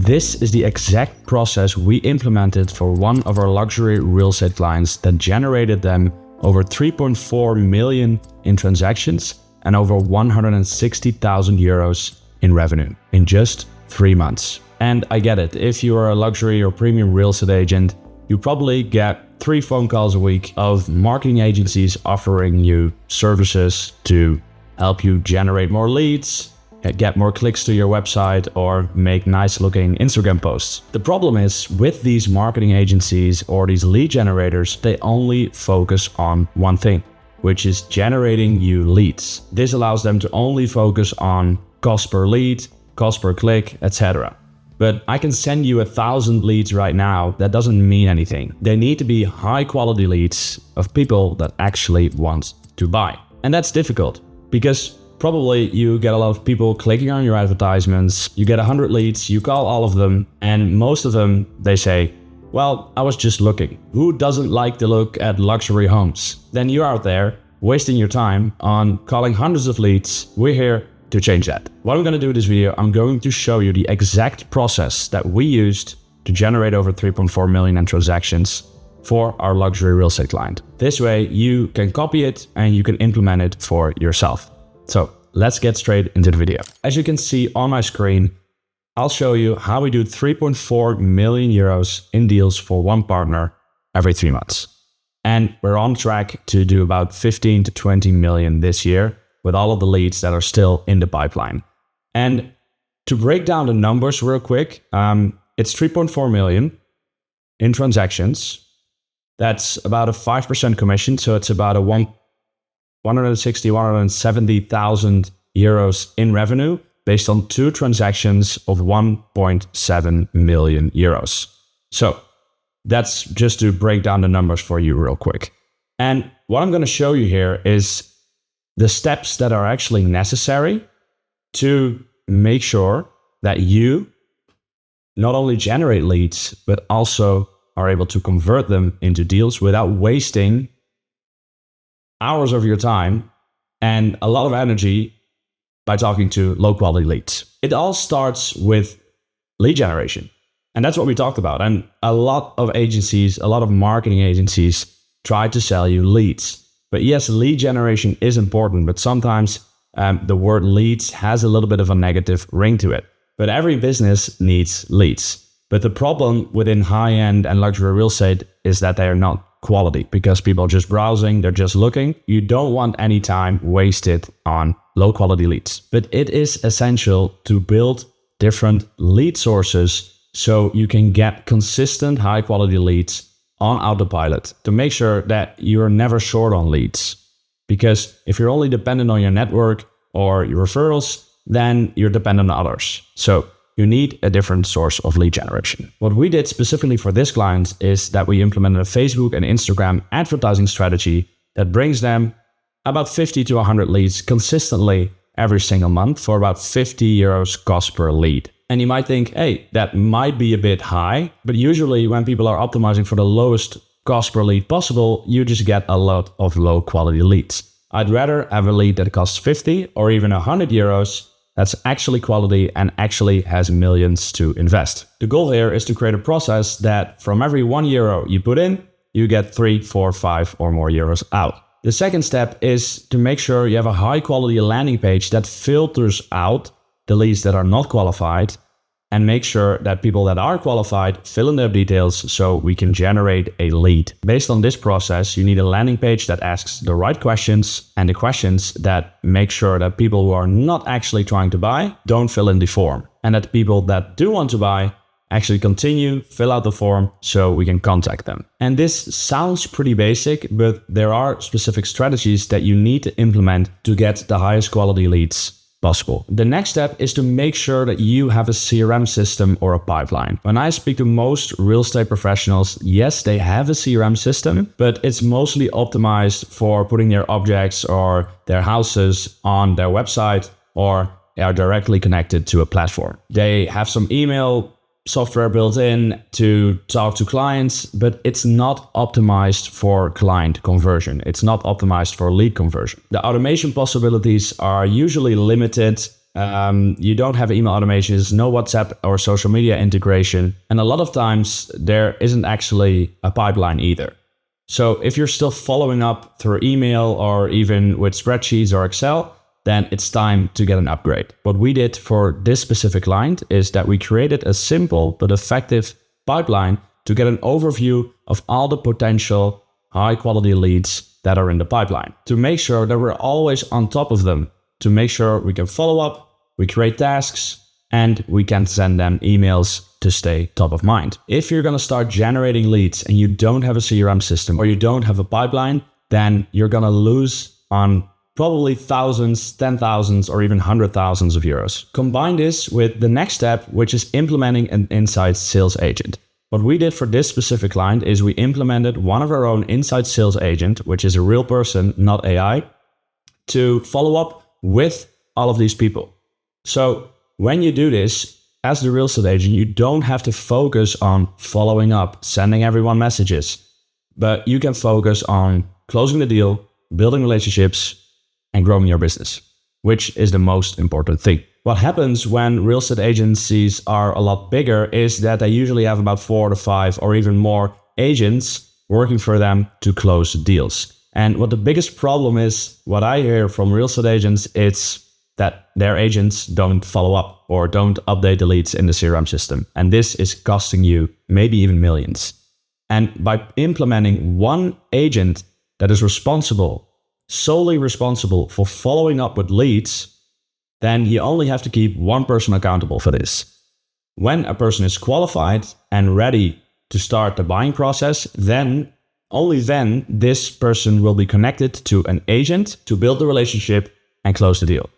This is the exact process we implemented for one of our luxury real estate clients that generated them over 3.4 million in transactions and over 160,000 euros in revenue in just 3 months. And I get it, if you are a luxury or premium real estate agent, you probably get 3 phone calls a week of marketing agencies offering you services to help you generate more leads, get more clicks to your website, or make nice looking Instagram posts. The problem is with these marketing agencies or these lead generators, they only focus on one thing, which is generating you leads. This allows them to only focus on cost per lead, cost per click, etc. But I can send you 1,000 leads right now. That doesn't mean anything. They need to be high quality leads of people that actually want to buy. And that's difficult because probably you get a lot of people clicking on your advertisements, you get 100 leads, you call all of them, and most of them, they say, well, I was just looking. Who doesn't like to look at luxury homes? Then you're out there wasting your time on calling hundreds of leads. We're here to change that. What I'm going to do in this video, I'm going to show you the exact process that we used to generate over 3.4 million in transactions for our luxury real estate client. This way you can copy it and you can implement it for yourself. So let's get straight into the video. As you can see on my screen, I'll show you how we do 3.4 million euros in deals for one partner every 3 months. And we're on track to do about 15 to 20 million this year with all of the leads that are still in the pipeline. And to break down the numbers real quick, it's 3.4 million in transactions. That's about a 5% commission. So it's about a 170,000 euros in revenue based on 2 transactions of 1.7 million euros. So that's just to break down the numbers for you real quick. And what I'm going to show you here is the steps that are actually necessary to make sure that you not only generate leads, but also are able to convert them into deals without wasting hours of your time and a lot of energy by talking to low quality leads. It all starts with lead generation. And that's what we talked about. And a lot of agencies, a lot of marketing agencies try to sell you leads. But yes, lead generation is important, but sometimes the word leads has a little bit of a negative ring to it. But every business needs leads. But the problem within high-end and luxury real estate is that they are not quality because people are just browsing, they're just looking. You don't want any time wasted on low quality leads. But it is essential to build different lead sources so you can get consistent high quality leads on autopilot to make sure that you're never short on leads. Because if you're only dependent on your network or your referrals, then you're dependent on others. So you need a different source of lead generation. What we did specifically for this client is that we implemented a Facebook and Instagram advertising strategy that brings them about 50 to 100 leads consistently every single month for about 50 euros cost per lead. And you might think, hey, that might be a bit high, but usually when people are optimizing for the lowest cost per lead possible, you just get a lot of low quality leads. I'd rather have a lead that costs 50 or even 100 euros that's actually quality and actually has millions to invest. The goal here is to create a process that from every 1 euro you put in, you get 3, 4, 5 or more euros out. The second step is to make sure you have a high quality landing page that filters out the leads that are not qualified and make sure that people that are qualified fill in their details so we can generate a lead. Based on this process, you need a landing page that asks the right questions and the questions that make sure that people who are not actually trying to buy don't fill in the form, and that people that do want to buy actually continue, fill out the form so we can contact them. And this sounds pretty basic, but there are specific strategies that you need to implement to get the highest quality leads possible. The next step is to make sure that you have a CRM system or a pipeline. When I speak to most real estate professionals, yes, they have a CRM system, but it's mostly optimized for putting their objects or their houses on their website or are directly connected to a platform. They have some email software built in to talk to clients, but it's not optimized for client conversion. It's not optimized for lead conversion. The automation possibilities are usually limited You don't have email automations, no WhatsApp or social media integration. And a lot of times there isn't actually a pipeline either. So if you're still following up through email or even with spreadsheets or Excel, then it's time to get an upgrade. What we did for this specific client is that we created a simple but effective pipeline to get an overview of all the potential high quality leads that are in the pipeline, to make sure that we're always on top of them, to make sure we can follow up, we create tasks, and we can send them emails to stay top of mind. If you're going to start generating leads and you don't have a CRM system or you don't have a pipeline, then you're going to lose on probably thousands, 10,000s, or even 100,000s of euros. Combine this with the next step, which is implementing an inside sales agent. What we did for this specific client is we implemented one of our own inside sales agent, which is a real person, not AI, to follow up with all of these people. So when you do this, as the real estate agent, you don't have to focus on following up, sending everyone messages, but you can focus on closing the deal, building relationships, and growing your business, which is the most important thing. What happens when real estate agencies are a lot bigger is that they usually have about 4 to 5 or even more agents working for them to close deals. And what the biggest problem is, what I hear from real estate agents, it's that their agents don't follow up or don't update the leads in the CRM system. And this is costing you maybe even millions. And by implementing one agent that is solely responsible for following up with leads, then you only have to keep one person accountable for this. When a person is qualified and ready to start the buying process, then, only then, this person will be connected to an agent to build the relationship and close the deal.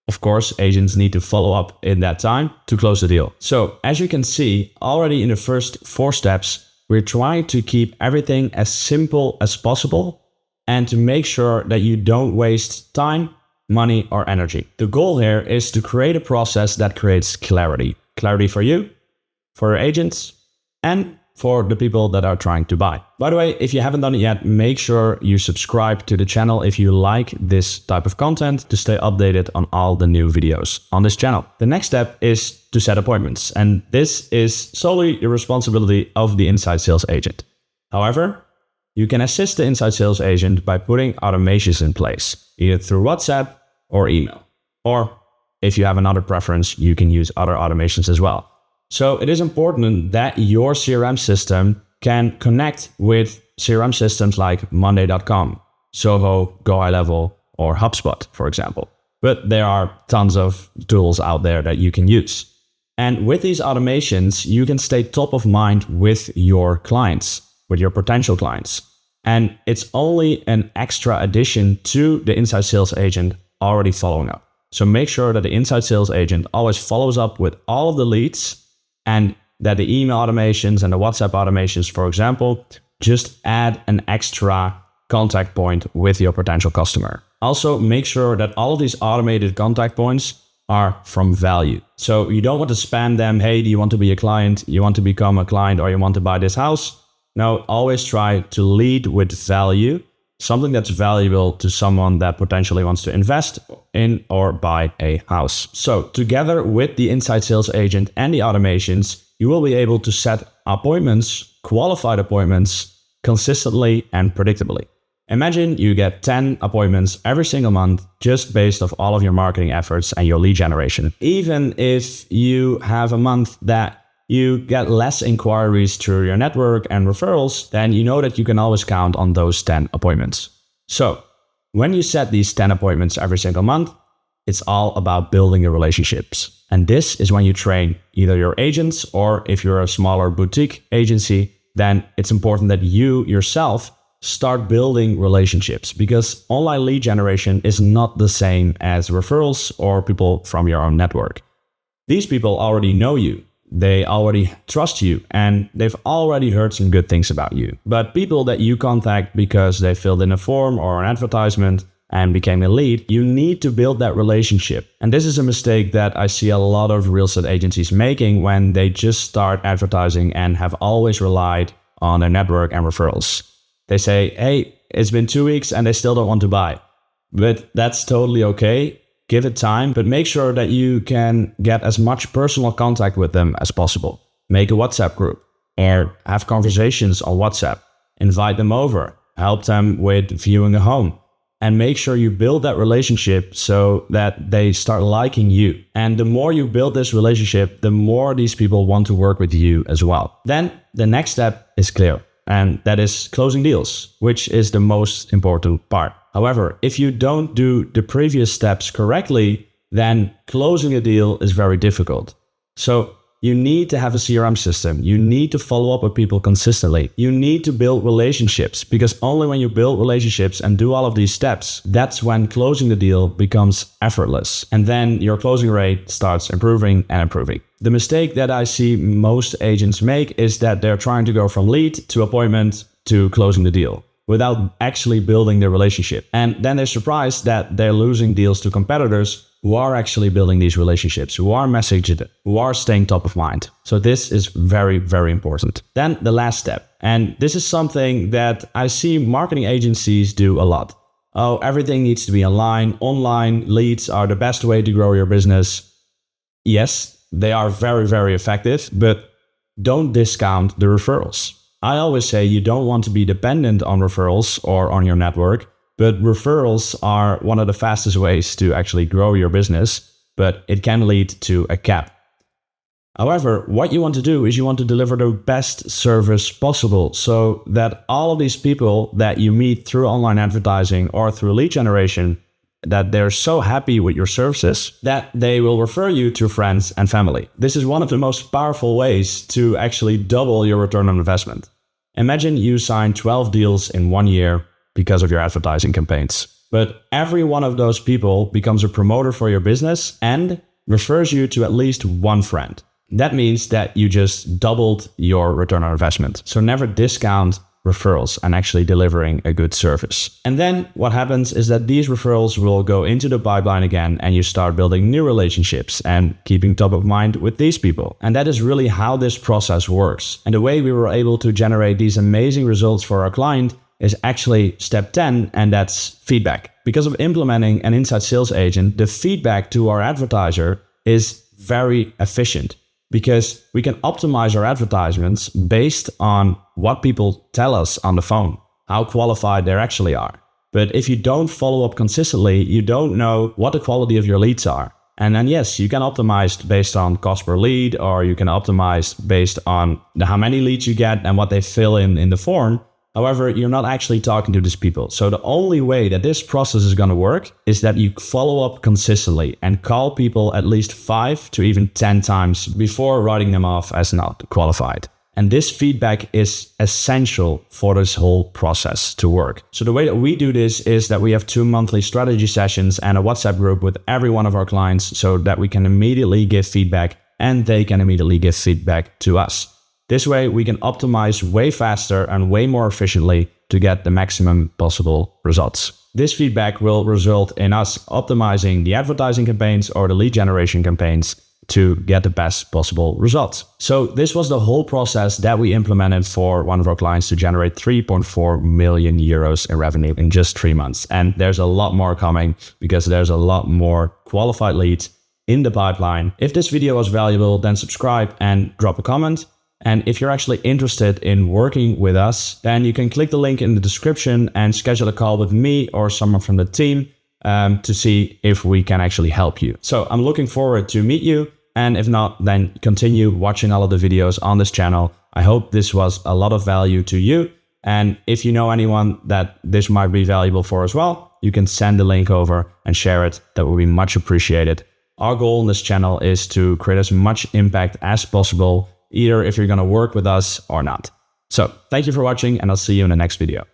Of course, agents need to follow up in that time to close the deal. So, as you can see, already in the first 4 steps, we're trying to keep everything as simple as possible and to make sure that you don't waste time, money, or energy. The goal here is to create a process that creates clarity. Clarity for you, for your agents, and for the people that are trying to buy. By the way, if you haven't done it yet, make sure you subscribe to the channel if you like this type of content to stay updated on all the new videos on this channel. The next step is to set appointments, and this is solely the responsibility of the inside sales agent. However, you can assist the inside sales agent by putting automations in place, either through WhatsApp or email. Or if you have another preference, you can use other automations as well. So it is important that your CRM system can connect with CRM systems like Monday.com, Soho, Go High Level, or HubSpot, for example. But there are tons of tools out there that you can use. And with these automations, you can stay top of mind with your clients, with your potential clients. And it's only an extra addition to the inside sales agent already following up. So make sure that the inside sales agent always follows up with all of the leads, and that the email automations and the WhatsApp automations, for example, just add an extra contact point with your potential customer. Also, make sure that all of these automated contact points are from value. So you don't want to spam them, hey, do you want to be a client? You want to become a client, or you want to buy this house? No, always try to lead with value, something that's valuable to someone that potentially wants to invest in or buy a house. So together with the inside sales agent and the automations, you will be able to set appointments, qualified appointments, consistently and predictably. Imagine you get 10 appointments every single month just based off all of your marketing efforts and your lead generation. Even if you have a month that you get less inquiries through your network and referrals, then you know that you can always count on those 10 appointments. So when you set these 10 appointments every single month, it's all about building your relationships. And this is when you train either your agents, or if you're a smaller boutique agency, then it's important that you yourself start building relationships, because online lead generation is not the same as referrals or people from your own network. These people already know you. They already trust you, and they've already heard some good things about you. But people that you contact because they filled in a form or an advertisement and became a lead, you need to build that relationship. And this is a mistake that I see a lot of real estate agencies making when they just start advertising and have always relied on their network and referrals. They say, hey, it's been 2 weeks and they still don't want to buy. But that's totally okay. give it time, but make sure that you can get as much personal contact with them as possible. Make a WhatsApp group or have conversations on WhatsApp. Invite them over, help them with viewing a home, and make sure you build that relationship so that they start liking you. And the more you build this relationship, the more these people want to work with you as well. Then the next step is clear, and that is closing deals, which is the most important part. However, if you don't do the previous steps correctly, then closing a deal is very difficult. So you need to have a CRM system. You need to follow up with people consistently. You need to build relationships, because only when you build relationships and do all of these steps, that's when closing the deal becomes effortless. And then your closing rate starts improving and improving. The mistake that I see most agents make is that they're trying to go from lead to appointment to closing the deal without actually building the relationship. And then they're surprised that they're losing deals to competitors who are actually building these relationships, who are messaging it, who are staying top of mind. So this is very, very important. Then the last step, and this is something that I see marketing agencies do a lot. Oh, everything needs to be online. Online leads are the best way to grow your business. Yes, they are very, very effective, but don't discount the referrals. I always say you don't want to be dependent on referrals or on your network, but referrals are one of the fastest ways to actually grow your business, but it can lead to a cap. However, what you want to do is you want to deliver the best service possible so that all of these people that you meet through online advertising or through lead generation, that they're so happy with your services that they will refer you to friends and family. This is one of the most powerful ways to actually double your return on investment. Imagine you sign 12 deals in 1 year because of your advertising campaigns. But every one of those people becomes a promoter for your business and refers you to at least one friend. That means that you just doubled your return on investment. So never discount referrals and actually delivering a good service. And then what happens is that these referrals will go into the pipeline again, and you start building new relationships and keeping top of mind with these people. And that is really how this process works. And the way we were able to generate these amazing results for our client is actually step 10, and that's feedback. Because of implementing an inside sales agent, the feedback to our advertiser is very efficient, because we can optimize our advertisements based on what people tell us on the phone, how qualified they actually are. But if you don't follow up consistently, you don't know what the quality of your leads are. And then yes, you can optimize based on cost per lead, or you can optimize based on how many leads you get and what they fill in the form. However, you're not actually talking to these people. So the only way that this process is going to work is that you follow up consistently and call people at least 5 to even 10 times before writing them off as not qualified. And this feedback is essential for this whole process to work. So the way that we do this is that we have 2 monthly strategy sessions and a WhatsApp group with every one of our clients so that we can immediately give feedback and they can immediately give feedback to us. This way, we can optimize way faster and way more efficiently to get the maximum possible results. This feedback will result in us optimizing the advertising campaigns or the lead generation campaigns to get the best possible results. So this was the whole process that we implemented for one of our clients to generate 3.4 million euros in revenue in just 3 months. And there's a lot more coming because there's a lot more qualified leads in the pipeline. If this video was valuable, then subscribe and drop a comment. And if you're actually interested in working with us, then you can click the link in the description and schedule a call with me or someone from the team to see if we can actually help you. So I'm looking forward to meet you. And if not, then continue watching all of the videos on this channel. I hope this was a lot of value to you. And if you know anyone that this might be valuable for as well, you can send the link over and share it. That would be much appreciated. Our goal on this channel is to create as much impact as possible, either if you're going to work with us or not. So thank you for watching, and I'll see you in the next video.